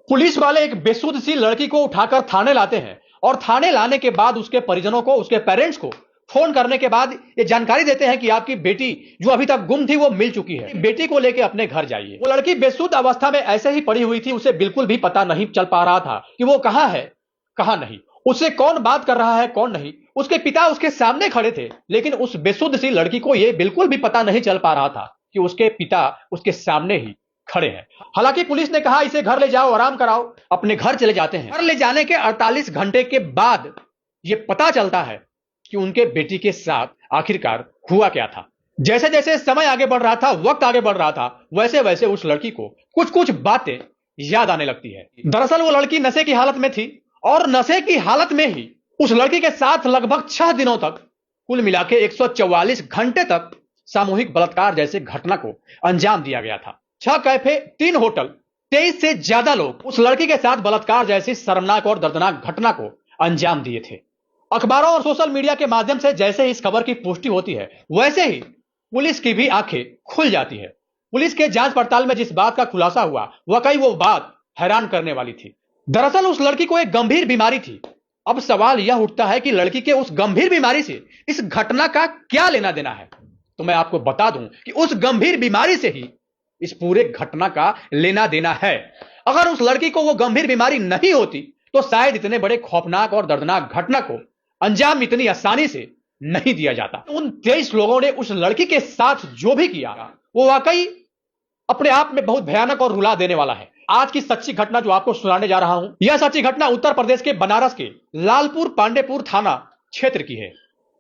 Police वाले एक बेसुध सी लड़की को उठाकर थाने लाते हैं और थाने लाने के बाद उसके परिजनों को, उसके पेरेंट्स को फोन करने के बाद ये जानकारी देते हैं कि आपकी बेटी जो अभी तक गुम थी वो मिल चुकी है, बेटी को लेके अपने घर जाइए। वो लड़की बेसुध अवस्था में ऐसे ही पड़ी हुई थी, उसे बिल्कुल भी पता नहीं चल पा रहा था कि वो कहां है कहां नहीं, उससे कौन बात कर रहा है कौन नहीं। उसके पिता उसके सामने खड़े थे, लेकिन उस बेसुध सी लड़की को यह बिल्कुल भी पता नहीं चल पा रहा था कि उसके पिता उसके सामने ही खड़े हैं। हालांकि पुलिस ने कहा इसे घर ले जाओ, आराम कराओ, अपने घर चले जाते हैं। घर ले जाने के 48 घंटे के बाद यह पता चलता है कि उनके बेटी के साथ आखिरकार हुआ क्या था। जैसे जैसे समय आगे बढ़ रहा था, वक्त आगे बढ़ रहा था, वैसे वैसे उस लड़की को कुछ कुछ बातें याद आने लगती है। दरअसल वो लड़की नशे की हालत में थी और नशे की हालत में ही उस लड़की के साथ लगभग 6 दिनों तक, कुल मिला के 144 घंटे तक सामूहिक बलात्कार जैसे घटना को अंजाम दिया गया था। 6 कैफे, 3 होटल, 23 से ज्यादा लोग उस लड़की के साथ बलात्कार जैसी शर्मनाक और दर्दनाक घटना को अंजाम दिए थे। अखबारों और सोशल मीडिया के माध्यम से जैसे ही इस खबर की पुष्टि होती है, वैसे ही पुलिस की भी आंखें खुल जाती है। पुलिस के जांच पड़ताल में जिस बात का खुलासा हुआ, वाकई वो बात हैरान करने वाली थी। दरअसल उस लड़की को एक गंभीर बीमारी थी। अब सवाल यह उठता है कि लड़की के उस गंभीर बीमारी से इस घटना का क्या लेना देना है। तो मैं आपको बता दूं कि उस गंभीर बीमारी से ही इस पूरे घटना का लेना देना है। अगर उस लड़की को वो गंभीर बीमारी नहीं होती तो शायद इतने बड़े खौफनाक और दर्दनाक घटना को अंजाम इतनी आसानी से नहीं दिया जाता। उन 23 लोगों ने उस लड़की के साथ जो भी किया वो वाकई अपने आप में बहुत भयानक और रुला देने वाला है। आज की सच्ची घटना जो आपको सुनाने जा रहा हूं, यह सच्ची घटना उत्तर प्रदेश के बनारस के लालपुर पांडेपुर थाना क्षेत्र की है।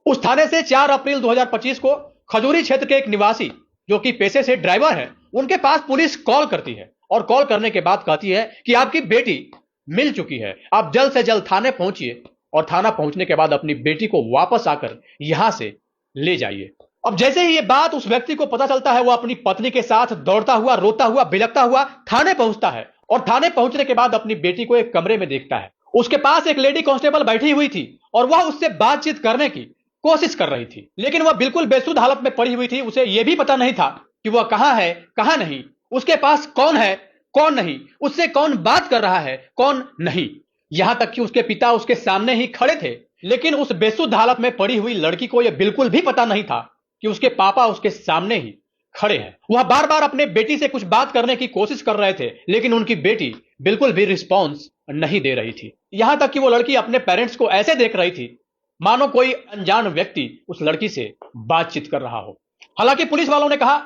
उस थाने से 4 अप्रैल 2025 को खजूरी क्षेत्र के एक निवासी जो कि पेशे से ड्राइवर है, उनके पास पुलिस कॉल करती है और कॉल करने के बाद कहती है कि आपकी बेटी मिल चुकी है, आप जल्द से जल्द थाने पहुंचिए और थाना पहुंचने के बाद अपनी बेटी को वापस आकर यहां से ले जाइए। अब जैसे ही ये बात उस व्यक्ति को पता चलता है, वो अपनी पत्नी के साथ दौड़ता हुआ, रोता हुआ, बिलखता हुआ थाने पहुंचता है और थाने पहुंचने के बाद अपनी बेटी को एक कमरे में देखता है। उसके पास एक लेडी कांस्टेबल बैठी हुई थी और वह उससे बातचीत करने की कोशिश कर रही थी, लेकिन वह बिल्कुल बेसुध हालत में पड़ी हुई थी। उसे यह भी पता नहीं था कि वह कहां है कहां नहीं, उसके पास कौन है कौन नहीं, उससे कौन बात कर रहा है कौन नहीं। यहां तक कि उसके पिता उसके सामने ही खड़े थे, लेकिन उस बेसुध हालत में पड़ी हुई लड़की को यह बिल्कुल भी पता नहीं था कि उसके पापा उसके सामने ही खड़े हैं। वह बार बार अपने बेटी से कुछ बात करने की कोशिश कर रहे थे, लेकिन उनकी बेटी बिल्कुल भी रिस्पॉन्स नहीं दे रही थी। यहां तक कि वो लड़की अपने पेरेंट्स को ऐसे देख रही थी मानो कोई अनजान व्यक्ति उस लड़की से बातचीत कर रहा हो। हालांकि पुलिस वालों ने कहा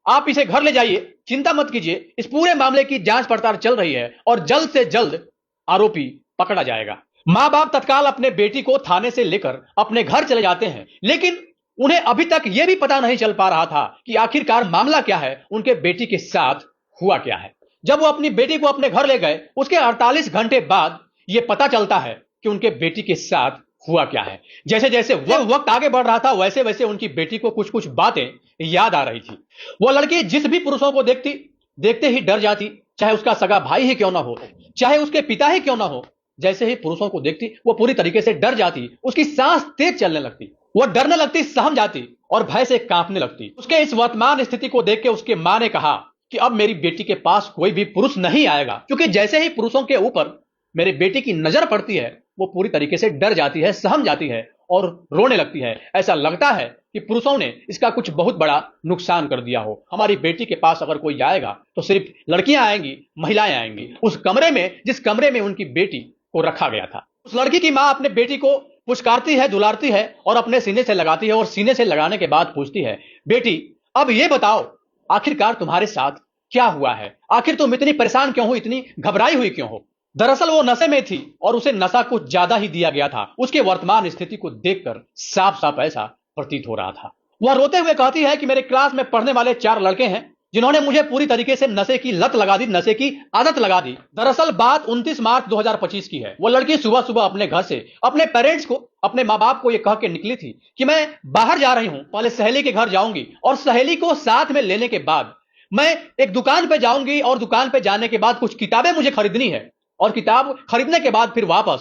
आप इसे घर ले जाइए, चिंता मत कीजिए, इस पूरे मामले की जांच पड़ताल चल रही है और जल्द से जल्द आरोपी पकड़ा जाएगा। मां बाप तत्काल अपने बेटी को थाने से लेकर अपने घर चले जाते हैं, लेकिन उन्हें अभी तक यह भी पता नहीं चल पा रहा था कि आखिरकार मामला क्या है, उनके बेटी के साथ हुआ क्या है। जब वो अपनी बेटी को अपने घर ले गए, उसके 48 घंटे बाद यह पता चलता है कि उनके बेटी के साथ हुआ क्या है। जैसे जैसे वक्त आगे बढ़ रहा था, वैसे वैसे उनकी बेटी को कुछ कुछ बातें याद आ रही थी। वो लड़की जिस भी पुरुषों को देखते ही डर जाती, चाहे उसका सगा भाई ही क्यों ना हो, चाहे उसके पिता ही क्यों ना हो। जैसे ही पुरुषों को देखती वो पूरी तरीके से डर जाती, उसकी सांस तेज चलने लगती, वो डरने लगती, सहम जाती और भय से कांपने लगती। उसके इस वर्तमान स्थिति को देख के उसके मां ने कहा कि अब मेरी बेटी के पास कोई भी पुरुष नहीं आएगा, क्योंकि जैसे ही पुरुषों के ऊपर मेरी बेटी की नजर पड़ती है वो पूरी तरीके से डर जाती है, सहम जाती है और रोने लगती है। ऐसा लगता है कि पुरुषों ने इसका कुछ बहुत बड़ा नुकसान कर दिया हो। हमारी बेटी के पास अगर कोई आएगा तो सिर्फ लड़कियां आएंगी, महिलाएं आएंगी। उस कमरे में, जिस कमरे में उनकी बेटी को रखा गया था, उस लड़की की मां अपने बेटी को पुचकारती है, दुलारती है और अपने सीने से लगाती है और सीने से लगाने के बाद पूछती है, बेटी अब ये बताओ आखिरकार तुम्हारे साथ क्या हुआ है, आखिर तुम इतनी परेशान क्यों हो, इतनी घबराई हुई क्यों हो। दरअसल वो नशे में थी और उसे नशा कुछ ज्यादा ही दिया गया था। उसके वर्तमान स्थिति को देखकर साफ साफ ऐसा प्रतीत हो रहा था। वह रोते हुए कहती है कि मेरे क्लास में पढ़ने वाले 4 लड़के हैं जिन्होंने मुझे पूरी तरीके से नशे की लत लगा दी, नशे की आदत लगा दी। दरअसल बात 29 मार्च 2025 की है। वो लड़की सुबह सुबह अपने घर से अपने पेरेंट्स को, अपने माँ बाप को ये कह के निकली थी कि मैं बाहर जा रही हूं, पहले सहेली के घर जाऊंगी और सहेली को साथ में लेने के बाद मैं एक दुकान पे जाऊंगी और दुकान पे जाने के बाद कुछ किताबें मुझे खरीदनी है और किताब खरीदने के बाद फिर वापस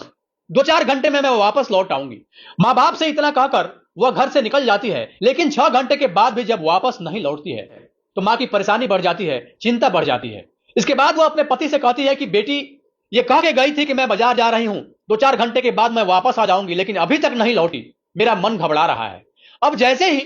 2-4 घंटे में मैं वापस लौट आऊंगी। माँ बाप से इतना कहकर वह घर से निकल जाती है, लेकिन 6 घंटे के बाद भी जब वापस नहीं लौटती है तो मां की परेशानी बढ़ जाती है, चिंता बढ़ जाती है। इसके बाद वो अपने पति से कहती है कि बेटी ये कह के गई थी कि मैं बाजार जा रही हूं, 2-4 घंटे के बाद मैं वापस आ जाऊंगी, लेकिन अभी तक नहीं लौटी। मेरा मन घबरा रहा है। अब जैसे ही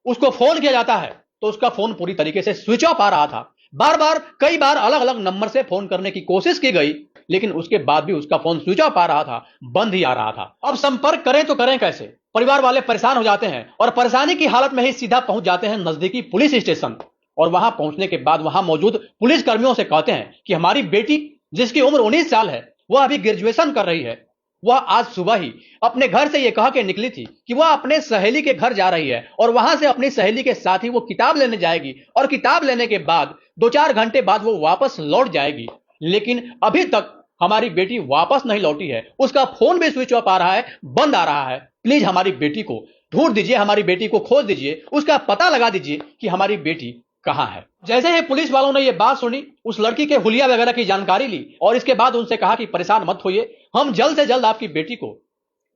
उसको फोन किया जाता है तो उसका फोन पूरी तरीके से स्विच ऑफ आ रहा था। बार बार कई बार अलग अलग नंबर से फोन करने की कोशिश की गई, लेकिन उसके बाद भी उसका फोन स्विच ऑफ आ रहा था, बंद ही आ रहा था। अब संपर्क करें तो करें कैसे? परिवार वाले परेशान हो जाते हैं और परेशानी की हालत में ही सीधा पहुंच जाते हैं नजदीकी पुलिस स्टेशन। और वहां पहुंचने के बाद वहां मौजूद पुलिस कर्मियों से कहते हैं कि हमारी बेटी, जिसकी उम्र 19 साल है, वह अभी ग्रेजुएशन कर रही है। वह आज सुबह ही अपने घर से यह कह के निकली थी कि वह अपने सहेली के घर जा रही है और वहां से अपनी सहेली के साथ ही वो किताब लेने जाएगी और किताब लेने के बाद 2-4 घंटे बाद वो वापस लौट जाएगी। लेकिन अभी तक हमारी बेटी वापस नहीं लौटी है। उसका फोन भी स्विच ऑफ आ रहा है, बंद आ रहा है। प्लीज हमारी बेटी को ढूंढ दीजिए, हमारी बेटी को खोज दीजिए, उसका पता लगा दीजिए कि हमारी बेटी कहां है। जैसे ही पुलिस वालों ने यह बात सुनी, उस लड़की के हुलिया वगैरह की जानकारी ली और इसके बाद उनसे कहा कि परेशान मत होइए, हम जल्द से जल्द आपकी बेटी को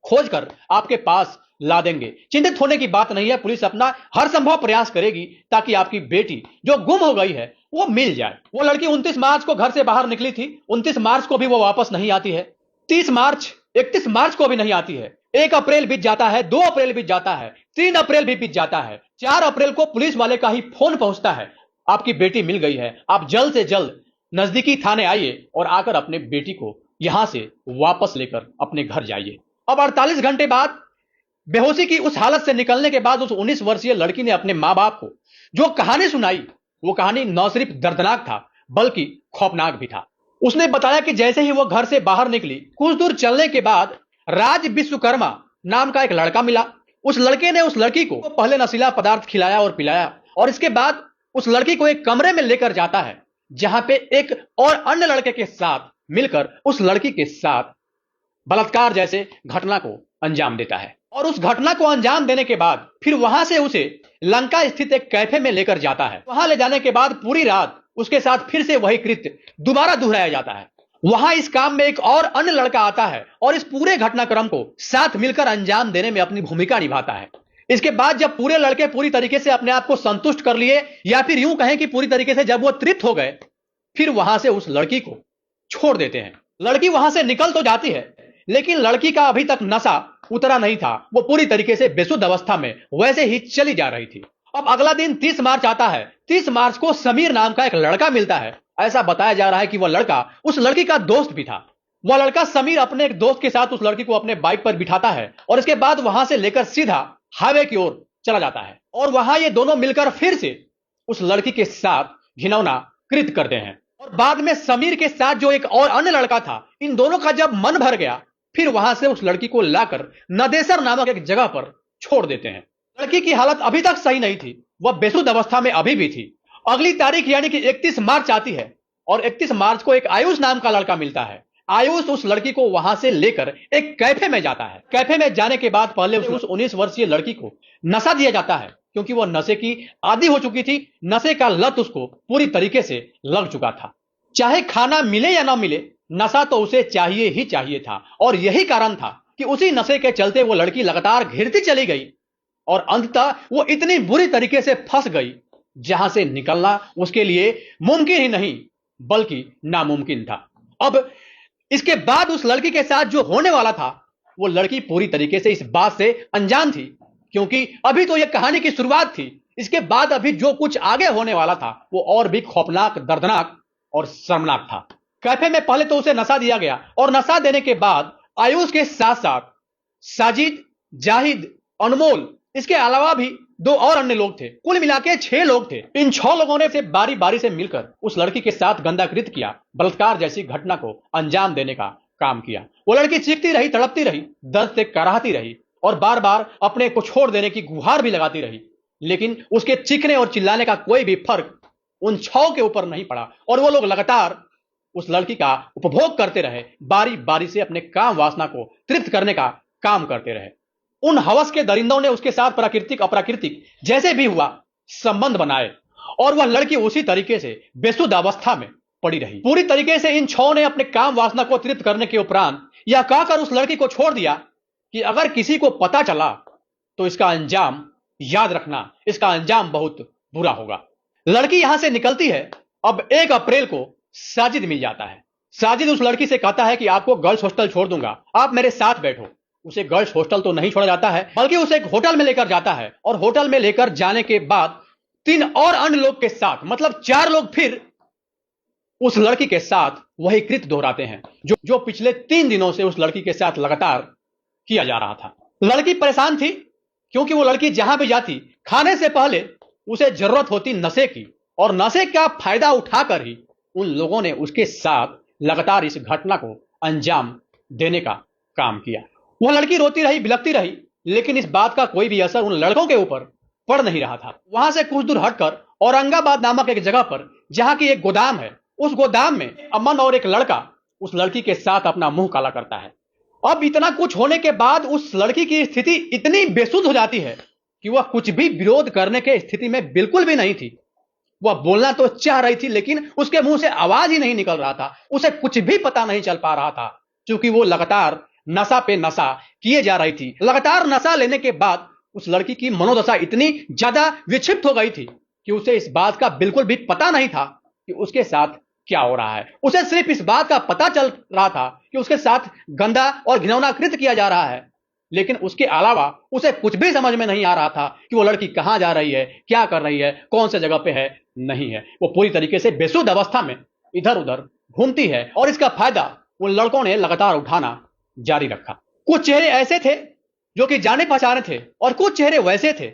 खोज कर आपके पास ला देंगे। चिंतित होने की बात नहीं है, पुलिस अपना हर संभव प्रयास करेगी ताकि आपकी बेटी जो गुम हो गई है वो मिल जाए। वो लड़की 29 मार्च को घर से बाहर निकली थी। 29 मार्च को भी वो वापस नहीं आती है। 30 मार्च, 31 मार्च को भी नहीं आती है। 1 अप्रैल बीत जाता है, 2 अप्रैल बीत जाता है, 3 अप्रैल भी बीत जाता है। 4 अप्रैल को पुलिस वाले का ही फोन पहुंचता है, आपकी बेटी मिल गई है, आप जल्द से जल्द नजदीकी थाने आइए और आकर अपने बेटी को यहां से वापस लेकर अपने घर जाइए। अब 48 घंटे बाद बेहोशी की उस हालत से निकलने के बाद उस 19 वर्षीय लड़की ने अपने मां बाप को जो कहानी सुनाई, वो कहानी न सिर्फ दर्दनाक था बल्कि खौफनाक भी था। उसने बताया कि जैसे ही वो घर से बाहर निकली, कुछ दूर चलने के बाद राज विश्वकर्मा नाम का एक लड़का मिला। उस लड़के ने उस लड़की को पहले नशीला पदार्थ खिलाया और पिलाया और इसके बाद उस लड़की को एक कमरे में लेकर जाता है, जहां पे एक और अन्य लड़के के साथ मिलकर उस लड़की के साथ बलात्कार जैसे घटना को अंजाम देता है। और उस घटना को अंजाम देने के बाद फिर वहां से उसे लंका स्थित एक कैफे में लेकर जाता है। वहां ले जाने के बाद पूरी रात उसके साथ फिर से वही कृत्य दोबारा दोहराया जाता है। वहां इस काम में एक और अन्य लड़का आता है और इस पूरे घटनाक्रम को साथ मिलकर अंजाम देने में अपनी भूमिका निभाता है। इसके बाद जब पूरे लड़के पूरी तरीके से अपने आप को संतुष्ट कर लिए, या फिर यूं कहें कि पूरी तरीके से जब वो तृप्त हो गए, फिर वहां से उस लड़की को छोड़ देते हैं। लड़की वहां से निकल तो जाती है, लेकिन लड़की का अभी तक नशा उतरा नहीं था। वो पूरी तरीके से बेसुध अवस्था में वैसे ही चली जा रही थी। अब अगला दिन 30 मार्च आता है। 30 मार्च को समीर नाम का एक लड़का मिलता है। ऐसा बताया जा रहा है कि वह लड़का उस लड़की का दोस्त भी था। वह लड़का समीर अपने एक दोस्त के साथ उस लड़की को अपने बाइक पर बिठाता है और इसके बाद वहां से लेकर सीधा हाईवे की ओर चला जाता है और वहां ये दोनों मिलकर फिर से उस लड़की के साथ घिनौना कृत्य करते हैं। और बाद में समीर के साथ जो एक और अन्य लड़का था, इन दोनों का जब मन भर गया, फिर वहां से उस लड़की को लाकर नदेसर नामक एक जगह पर छोड़ देते हैं। लड़की की हालत अभी तक सही नहीं थी, वह बेसुध अवस्था में अभी भी थी। अगली तारीख यानी कि 31 मार्च आती है और 31 मार्च को एक आयुष नाम का लड़का मिलता है। आयुष उस लड़की को वहां से लेकर एक कैफे में जाता है। कैफे में जाने के बाद पहले उस 19 वर्षीय लड़की को नशा दिया जाता है, क्योंकि वह नशे की आदी हो चुकी थी। नशे का लत उसको पूरी तरीके से लग चुका था। चाहे खाना मिले या ना मिले, नशा तो उसे चाहिए ही चाहिए था। और यही कारण था कि उसी नशे के चलते वो लड़की लगातार घिरती चली गई और अंततः वो इतनी बुरी तरीके से फंस गई जहां से निकलना उसके लिए मुमकिन ही नहीं बल्कि नामुमकिन था। अब इसके बाद उस लड़की के साथ जो होने वाला था, वो लड़की पूरी तरीके से इस बात से अनजान थी, क्योंकि अभी तो यह कहानी की शुरुआत थी। इसके बाद अभी जो कुछ आगे होने वाला था वो और भी खौफनाक, दर्दनाक और शर्मनाक था। कैफे में पहले तो उसे नशा दिया गया और नशा देने के बाद आयुष के साथ साथ साजिद, जाहिद, अनमोल, इसके अलावा भी 2 और अन्य लोग थे। कुल मिला के 6 लोग थे। इन 6 लोगों ने से बारी बारी से मिलकर उस लड़की के साथ गंदा कृत्य किया, बलात्कार जैसी घटना को अंजाम देने का काम किया। वो लड़की चीखती रही, तड़पती रही, दर्द से कराहती रही और बार बार अपने को छोड़ देने की गुहार भी लगाती रही, लेकिन उसके चीखने और चिल्लाने का कोई भी फर्क उन 6 के ऊपर नहीं पड़ा और वो लोग लगातार उस लड़की का उपभोग करते रहे, बारी बारी से अपने काम वासना को तृप्त करने का काम करते रहे। उन हवस के दरिंदों ने उसके साथ प्राकृतिक अप्राकृतिक जैसे भी हुआ संबंध बनाए और वह लड़की उसी तरीके से बेसुध अवस्था में पड़ी रही। पूरी तरीके से इन 6 ने अपने काम वासना को तृप्त करने के उपरांत यह कहकर उस लड़की को छोड़ दिया कि अगर किसी को पता चला तो इसका अंजाम याद रखना, इसका अंजाम बहुत बुरा होगा। लड़की यहां से निकलती है। अब 1 अप्रैल को साजिद मिल जाता है। साजिद उस लड़की से कहता है कि आपको गर्ल्स हॉस्टल छोड़ दूंगा, आप मेरे साथ बैठो। उसे गर्ल्स हॉस्टल तो नहीं छोड़ा जाता है, बल्कि उसे एक होटल में लेकर जाता है, और होटल में लेकर जाने के बाद 3 और अन्य लोग के साथ, मतलब 4 लोग फिर उस लड़की के साथ वही कृत्य दोहराते हैं जो पिछले 3 दिनों से उस लड़की के साथ लगातार किया जा रहा था। लड़की परेशान थी, क्योंकि वो लड़की जहां भी जाती, खाने से पहले उसे जरूरत होती नशे की, और नशे का फायदा उठाकर ही उन लोगों ने उसके साथ लगातार इस घटना को अंजाम देने का काम किया। वह लड़की रोती रही, बिलखती रही, लेकिन इस बात का कोई भी असर उन लड़कों के ऊपर पड़ नहीं रहा था। वहां से कुछ दूर हटकर औरंगाबाद नामक एक जगह पर, जहां की एक गोदाम है, उस गोदाम में अमन और एक लड़का उस लड़की के साथ अपना मुंह काला करता है। अब इतना कुछ होने के बाद उस लड़की की स्थिति इतनी बेसुध हो जाती है कि वह कुछ भी विरोध करने के स्थिति में बिल्कुल भी नहीं थी। वह बोलना तो चाह रही थी, लेकिन उसके मुंह से आवाज ही नहीं निकल रहा था। उसे कुछ भी पता नहीं चल पा रहा था, क्योंकि वो लगातार नशा पे नशा किए जा रही थी। लगातार नशा लेने के बाद उस लड़की की मनोदशा इतनी ज्यादा विक्षिप्त हो गई थी कि उसे इस बात का बिल्कुल भी पता नहीं था कि उसके साथ क्या हो रहा है। उसे सिर्फ इस बात का पता चल रहा था कि उसके साथ गंदा और घिनौना कृत्य किया जा रहा है, लेकिन उसके अलावा उसे कुछ भी समझ में नहीं आ रहा था कि वो लड़की कहां जा रही है, क्या कर रही है, कौन से जगह पे है, नहीं है। वो पूरी तरीके से बेसुध अवस्था में इधर उधर घूमती है, और इसका फायदा उन लड़कों ने लगातार उठाना जारी रखा। कुछ चेहरे ऐसे थे जो कि जाने पहचाने थे, और कुछ चेहरे वैसे थे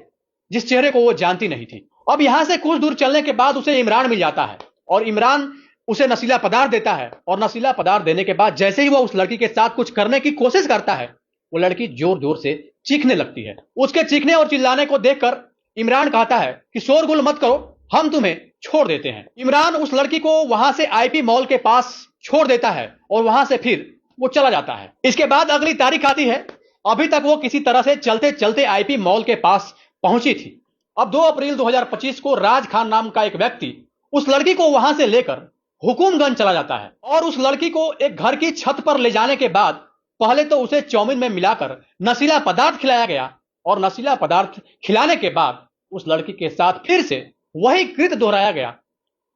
जिस चेहरे को वो जानती नहीं थी। अब यहां से कुछ दूर चलने के बाद उसे इमरान मिल जाता है, और इमरान उसे नशीला पदार्थ देता है, और नशीला पदार्थ देने के बाद जैसे ही वो उस लड़की के साथ कुछ करने की कोशिश करता है, वो लड़की जोर जोर से चीखने लगती है। उसके चीखने और चिल्लाने को देखकर इमरान कहता है कि शोरगुल मत करो, हम तुम्हें छोड़ देते हैं। इमरान उस लड़की को वहां से आईपी मॉल के पास छोड़ देता है, और वहां से फिर वो चला जाता है। इसके बाद अगली तारीख आती है। अभी तक वो किसी तरह से चलते चलते आईपी मॉल के पास पहुंची थी। अब 2 अप्रैल 2025 को राज खान नाम का एक व्यक्ति उस लड़की को वहां से लेकर हुकुमगंज चला जाता है, और उस लड़की को एक घर की छत पर ले जाने के बाद पहले तो उसे चाउमीन में मिलाकर नशीला पदार्थ खिलाया गया, और नशीला पदार्थ खिलाने के बाद उस लड़की के साथ फिर से वही कृत्य दोहराया गया,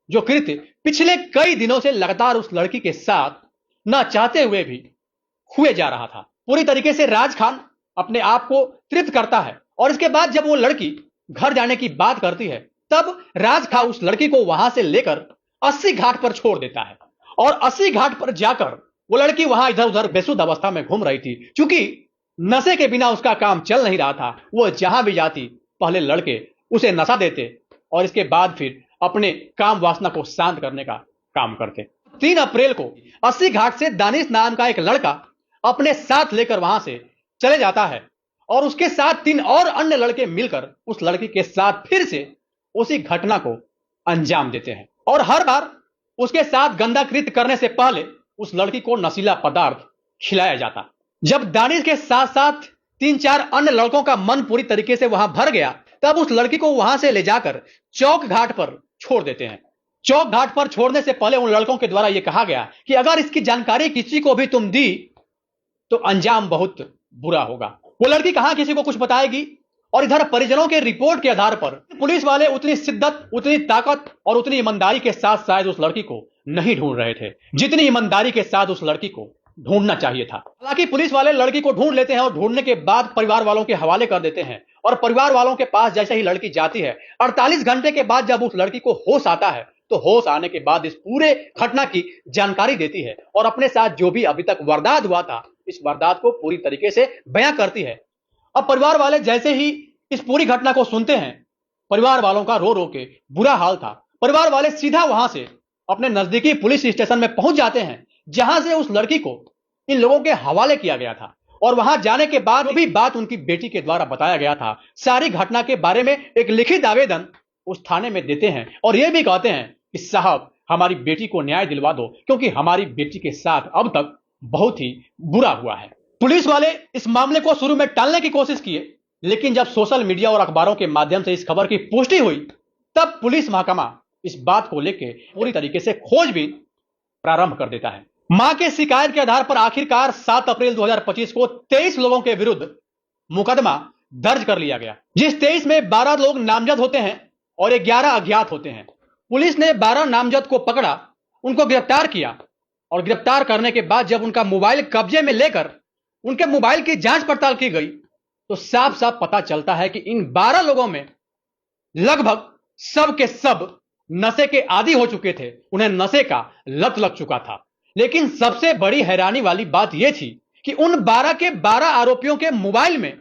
जो कृत्य पिछले कई दिनों से लगातार उस लड़की के साथ न चाहते हुए भी हुए जा रहा था। पूरी तरीके से राज खान अपने आप को तृप्त करता है, और इसके बाद जब वो लड़की घर जाने की बात करती है, तब राज खान उस लड़की को वहां से लेकर 80 घाट पर छोड़ देता है, और 80 घाट पर जाकर वो लड़की वहां इधर उधर बेसुध अवस्था में घूम रही थी। क्योंकि नशे के बिना उसका काम चल नहीं रहा था। वो जहां भी जाती, पहले लड़के उसे नशा देते, और इसके बाद फिर अपने काम वासना को शांत करने का काम करते। 3 अप्रैल को 80 घाट से दानिश नाम का एक लड़का अपने साथ लेकर वहां से चले जाता है, और उसके साथ 3 और अन्य लड़के मिलकर उस लड़की के साथ फिर से उसी घटना को अंजाम देते हैं। और हर बार उसके साथ गंदा कृत्य करने से पहले उस लड़की को नशीला पदार्थ खिलाया जाता। जब दानिश के साथ साथ 3-4 अन्य लड़कों का मन पूरी तरीके से वहां भर गया, तब उस लड़की को वहां से ले जाकर चौक घाट पर छोड़ देते हैं। चौक घाट पर छोड़ने से पहले उन लड़कों के द्वारा यह कहा गया कि अगर इसकी जानकारी किसी को भी तुम दी तो अंजाम बहुत बुरा होगा। वो लड़की कहां किसी को कुछ बताएगी, और इधर परिजनों के रिपोर्ट के आधार पर पुलिस वाले उतनी शिद्दत, उतनी ताकत और उतनी ईमानदारी के साथ शायद उस लड़की को नहीं ढूंढ रहे थे, जितनी ईमानदारी के साथ उस लड़की को ढूंढना चाहिए था। हालांकि पुलिस वाले लड़की को ढूंढ लेते हैं, और ढूंढने के बाद परिवार वालों के हवाले कर देते हैं। और परिवार वालों के पास जैसे ही लड़की जाती है, 48 घंटे के बाद जब उस लड़की को होश आता है, तो होश आने के बाद इस पूरे घटना की जानकारी देती है, और अपने साथ जो भी अभी तक वारदात हुआ था, इस वारदात को पूरी तरीके से बयां करती है। अब परिवार वाले जैसे ही इस पूरी घटना को सुनते हैं, परिवार वालों का रो रो के बुरा हाल था। परिवार वाले सीधा वहां से अपने नजदीकी पुलिस स्टेशन में पहुंच जाते हैं, जहां से उस लड़की को इन लोगों के हवाले किया गया था। और वहां जाने के बाद भी बात उनकी बेटी के द्वारा बताया गया था, सारी घटना के बारे में एक लिखित आवेदन उस थाने में देते हैं, और यह भी कहते हैं कि साहब हमारी बेटी को न्याय दिलवा दो, क्योंकि हमारी बेटी के साथ अब तक बहुत ही बुरा हुआ है। पुलिस वाले इस मामले को शुरू में टालने की कोशिश किए, लेकिन जब सोशल मीडिया और अखबारों के माध्यम से इस खबर की पुष्टि हुई, तब पुलिस महकमा इस बात को लेकर पूरी तरीके से खोजबीन प्रारंभ कर देता है। मां के शिकायत के आधार पर आखिरकार 7 अप्रैल 2025 को 23 लोगों के विरुद्ध मुकदमा दर्ज कर लिया गया, जिस 23 में 12 लोग नामजद होते हैं और 11 अज्ञात होते हैं। पुलिस ने 12 नामजद को पकड़ा, उनको गिरफ्तार किया, और गिरफ्तार करने के बाद जब उनका मोबाइल कब्जे में लेकर उनके मोबाइल की जांच पड़ताल की गई तो साफ साफ पता चलता है कि इन 12 लोगों में लगभग सब के सब नशे के आदी हो चुके थे, उन्हें नशे का लत लग चुका था। लेकिन सबसे बड़ी हैरानी वाली बात यह थी कि उन 12 के 12 आरोपियों के मोबाइल में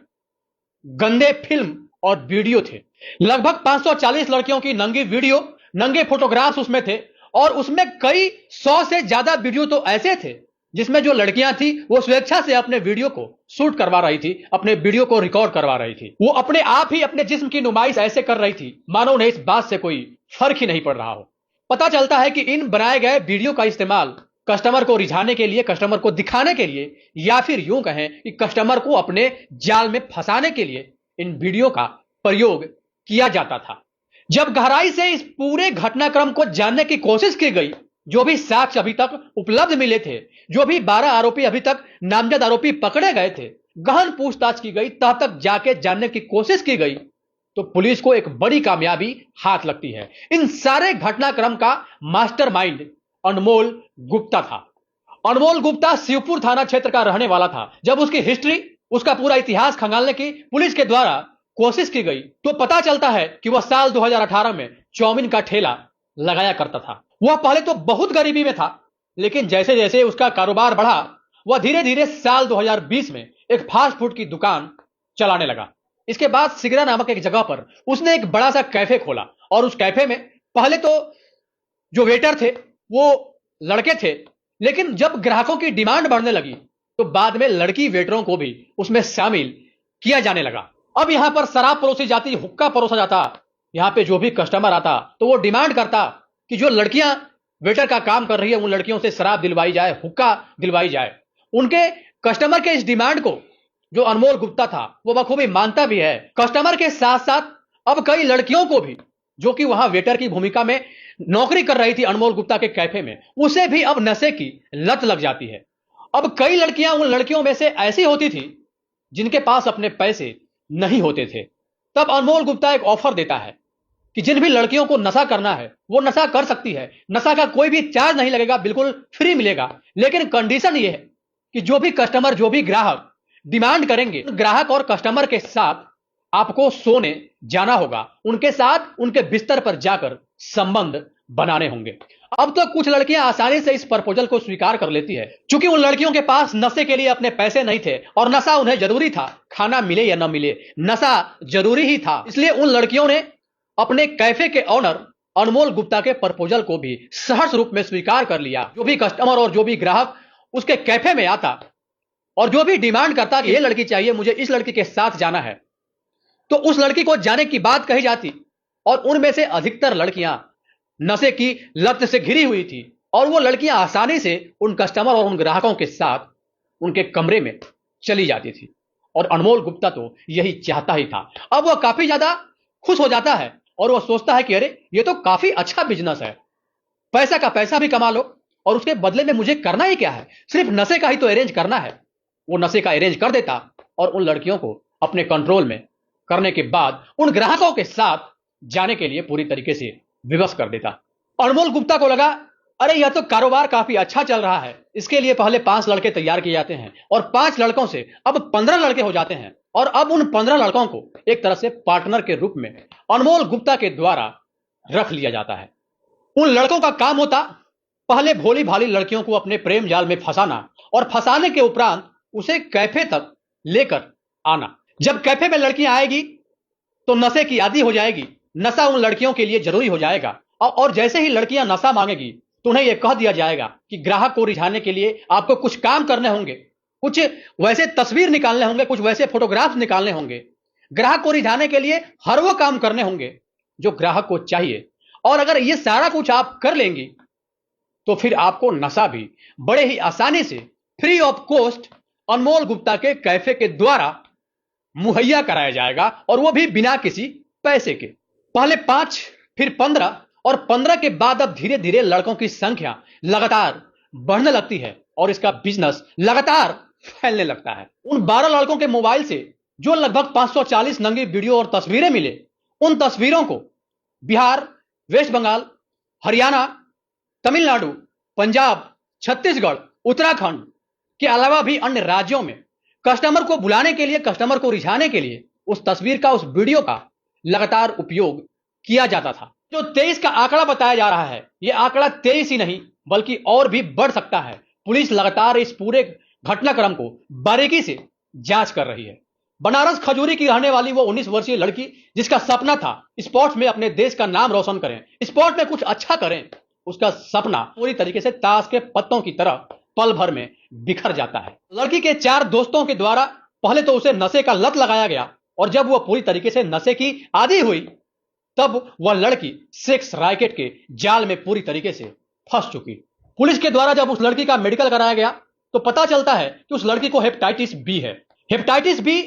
गंदे फिल्म और वीडियो थे। लगभग 540 लड़कियों की नंगी वीडियो, नंगे फोटोग्राफ्स उसमें थे और उसमें कई 100 से ज्यादा वीडियो तो ऐसे थे जिसमें जो लड़कियां थी वो स्वेच्छा से अपने वीडियो को शूट करवा रही थी, अपने वीडियो को रिकॉर्ड करवा रही थी। वो अपने आप ही अपने जिस्म की नुमाइश ऐसे कर रही थी मानो उन्हें इस बात से कोई फर्क ही नहीं पड़ रहा हो। पता चलता है कि इन बनाए गए वीडियो का इस्तेमाल कस्टमर को रिझाने के लिए, कस्टमर को दिखाने के लिए, या फिर यूं कहें कि कस्टमर को अपने जाल में फंसाने के लिए इन वीडियो का प्रयोग किया जाता था। जब गहराई से इस पूरे घटनाक्रम को जानने की कोशिश की गई, जो भी साक्ष्य अभी तक उपलब्ध मिले थे, जो भी 12 आरोपी अभी तक नामजद आरोपी पकड़े गए थे, गहन पूछताछ की गई, तब तक जाके जानने की कोशिश की गई तो पुलिस को एक बड़ी कामयाबी हाथ लगती है। इन सारे घटनाक्रम का मास्टरमाइंड अनमोल गुप्ता था। अनमोल गुप्ता शिवपुर थाना क्षेत्र का रहने वाला था। जब उसकी हिस्ट्री, उसका पूरा इतिहास खंगालने की पुलिस के द्वारा कोशिश की गई तो पता चलता है कि वह साल 2018 में चाउमीन का ठेला लगाया करता था। वह पहले तो बहुत गरीबी में था, लेकिन जैसे जैसे उसका कारोबार बढ़ा वह धीरे धीरे साल 2020 में एक फास्ट फूड की दुकान चलाने लगा। इसके बाद सिगरा नामक एक जगह पर उसने एक बड़ा सा कैफे खोला और उस कैफे में पहले तो जो वेटर थे वो लड़के थे, लेकिन जब ग्राहकों की डिमांड बढ़ने लगी तो बाद में लड़की वेटरों को भी उसमें शामिल किया जाने लगा। अब यहां पर शराब परोसी जाती, हुक्का परोसा जाता। यहां पे जो भी कस्टमर आता तो वो डिमांड करता कि जो लड़कियां वेटर का काम कर रही है उन लड़कियों से शराब दिलवाई जाए, हुक्का दिलवाई जाए। उनके कस्टमर के इस डिमांड को जो अनमोल गुप्ता था वो बखूबी मानता भी है। कस्टमर के साथ साथ अब कई लड़कियों को भी, जो कि वहां वेटर की भूमिका में नौकरी कर रही थी अनमोल गुप्ता के कैफे में, उसे भी अब नशे की लत लग जाती है। अब कई लड़कियां उन लड़कियों में से ऐसी होती थी जिनके पास अपने पैसे नहीं होते थे। तब अनमोल गुप्ता एक ऑफर देता है कि जिन भी लड़कियों को नशा करना है वो नशा कर सकती है, नशा का कोई भी चार्ज नहीं लगेगा, बिल्कुल फ्री मिलेगा। लेकिन कंडीशन ये है कि जो भी कस्टमर, जो भी ग्राहक डिमांड करेंगे, ग्राहक और कस्टमर के साथ आपको सोने जाना होगा, उनके साथ उनके बिस्तर पर जाकर संबंध बनाने होंगे। अब तो कुछ लड़कियां आसानी से इस प्रपोजल को स्वीकार कर लेती है, क्योंकि उन लड़कियों के पास नशे के लिए अपने पैसे नहीं थे और नशा उन्हें जरूरी था। खाना मिले या न मिले, नशा जरूरी ही था। इसलिए उन लड़कियों ने अपने कैफे के ऑनर अनमोल गुप्ता के प्रपोजल को भी सहर्ष रूप में स्वीकार कर लिया। जो भी कस्टमर और जो भी ग्राहक उसके कैफे में आता और जो भी डिमांड करता कि ये लड़की चाहिए, मुझे इस लड़की के साथ जाना है, तो उस लड़की को जाने की बात कही जाती और उनमें से अधिकतर लड़कियां नशे की लत से घिरी हुई थी और वो लड़कियां आसानी से उन कस्टमर और उन ग्राहकों के साथ उनके कमरे में चली जाती थी। और अनमोल गुप्ता तो यही चाहता ही था। अब वह काफी ज्यादा खुश हो जाता है और वह सोचता है कि अरे ये तो काफी अच्छा बिजनेस है, पैसा का पैसा भी कमा लो और उसके बदले में मुझे करना ही क्या है, सिर्फ नशे का ही तो अरेंज करना है। वो नशे का अरेंज कर देता और उन लड़कियों को अपने कंट्रोल में करने के बाद उन ग्राहकों के साथ जाने के लिए पूरी तरीके से विवश कर देता। अनमोल गुप्ता को लगा अरे यह तो कारोबार काफी अच्छा चल रहा है। इसके लिए पहले 5 लड़के तैयार किए जाते हैं और 5 लड़कों से अब 15 लड़के हो जाते हैं और अब उन 15 लड़कों को एक तरह से पार्टनर के रूप में अनमोल गुप्ता के द्वारा रख लिया जाता है। उन लड़कों का काम होता पहले भोली भाली लड़कियों को अपने प्रेम जाल में फंसाना और फंसाने के उपरांत उसे कैफे तक लेकर आना। जब कैफे में लड़कियां आएगी तो नशे की आदी हो जाएगी, नशा उन लड़कियों के लिए जरूरी हो जाएगा और जैसे ही लड़कियां नशा मांगेगी तो उन्हें यह कह दिया जाएगा कि ग्राहक को रिझाने के लिए आपको कुछ काम करने होंगे, कुछ वैसे तस्वीर निकालने होंगे, कुछ वैसे फोटोग्राफ्स निकालने होंगे। ग्राहक को रिझाने के लिए हर वो काम करने होंगे जो ग्राहक को चाहिए और अगर ये सारा कुछ आप कर लेंगी तो फिर आपको नशा भी बड़े ही आसानी से फ्री ऑफ कॉस्ट अनमोल गुप्ता के कैफे के द्वारा मुहैया कराया जाएगा और वो भी बिना किसी पैसे के। पहले 5, फिर 15 और 15 के बाद अब धीरे धीरे लड़कों की संख्या लगातार बढ़ने लगती है और इसका बिजनेस लगातार फैलने लगता है। उन 12 लड़कों के मोबाइल से जो लगभग 540 नंगी वीडियो और तस्वीरें मिले, उन तस्वीरों को बिहार, वेस्ट बंगाल, हरियाणा, तमिलनाडु, पंजाब, छत्तीसगढ़, उत्तराखंड के अलावा भी अन्य राज्यों में कस्टमर को बुलाने के लिए, कस्टमर को रिझाने के लिए उस तस्वीर का, उस वीडियो का लगातार उपयोग किया जाता था। जो 23 का आंकड़ा बताया जा रहा है, यह आंकड़ा 23 ही नहीं बल्कि और भी बढ़ सकता है। पुलिस लगातार इस पूरे घटनाक्रम को बारीकी से जांच कर रही है। बनारस खजूरी की रहने वाली वो 19 वर्षीय लड़की जिसका सपना था स्पोर्ट्स में अपने देश का नाम रोशन करें, स्पोर्ट्स में कुछ अच्छा करें, उसका सपना पूरी तरीके से ताश के पत्तों की तरह पल भर में बिखर जाता है। लड़की के 4 दोस्तों के द्वारा पहले तो उसे नशे का लत लगाया गया और जब वह पूरी तरीके से नशे की आदी हुई तब वह लड़की सेक्स रैकेट के जाल में पूरी तरीके से फंस चुकी। पुलिस के द्वारा जब उस लड़की का मेडिकल कराया गया तो पता चलता है कि उस लड़की को हेपेटाइटिस बी है। हेपेटाइटिस बी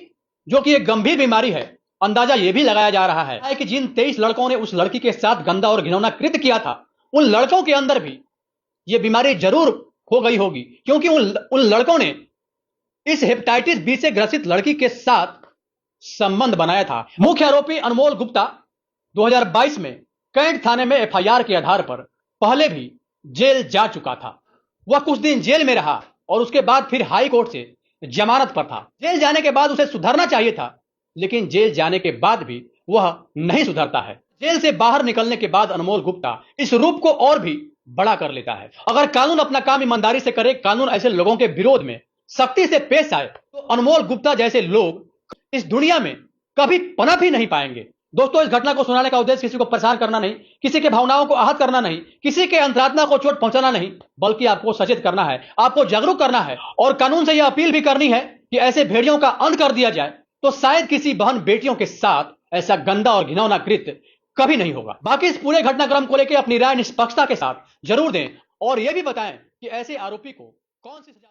जो कि एक गंभीर बीमारी है। अंदाजा यह भी लगाया जा रहा है कि जिन 23 लड़कों ने उस लड़की के साथ गंदा और घिनौना कृत्य किया था उन लड़कों के अंदर भी यह बीमारी जरूर हो गई होगी, क्योंकि उन लड़कों ने इस हेपेटाइटिस बी से ग्रसित लड़की के साथ संबंध बनाया था। मुख्य आरोपी अनमोल गुप्ता 2022 में कैंट थाने में एफआईआर के आधार पर पहले भी जेल जा चुका था। वह कुछ दिन जेल में रहा और उसके बाद फिर हाई कोर्ट से जमानत पर था। जेल जाने के बाद उसे सुधरना चाहिए था, लेकिन जेल जाने के बाद भी वह नहीं सुधरता है। जेल से बाहर निकलने के बाद अनमोल गुप्ता इस रूप को और भी बड़ा कर लेता है। अगर कानून अपना काम ईमानदारी से करे, कानून ऐसे लोगों के विरोध में सख्ती से पेश आए तो अनमोल गुप्ता जैसे लोग इस दुनिया में कभी पनप ही नहीं पाएंगे। दोस्तों, इस घटना को सुनाने का उद्देश्य किसी को परेशान करना नहीं, किसी के भावनाओं को आहत करना नहीं, किसी के अंतरात्मा को चोट पहुंचाना नहीं, बल्कि आपको सचेत करना है, आपको जागरूक करना है और कानून से यह अपील भी करनी है कि ऐसे भेड़ियों का अंत कर दिया जाए तो शायद किसी बहन बेटियों के साथ ऐसा गंदा और घिनौना कृत्य कभी नहीं होगा। बाकी इस पूरे घटनाक्रम को लेकर अपनी राय निष्पक्षता के साथ जरूर दें और यह भी बताएं कि ऐसे आरोपी को कौन सी सजा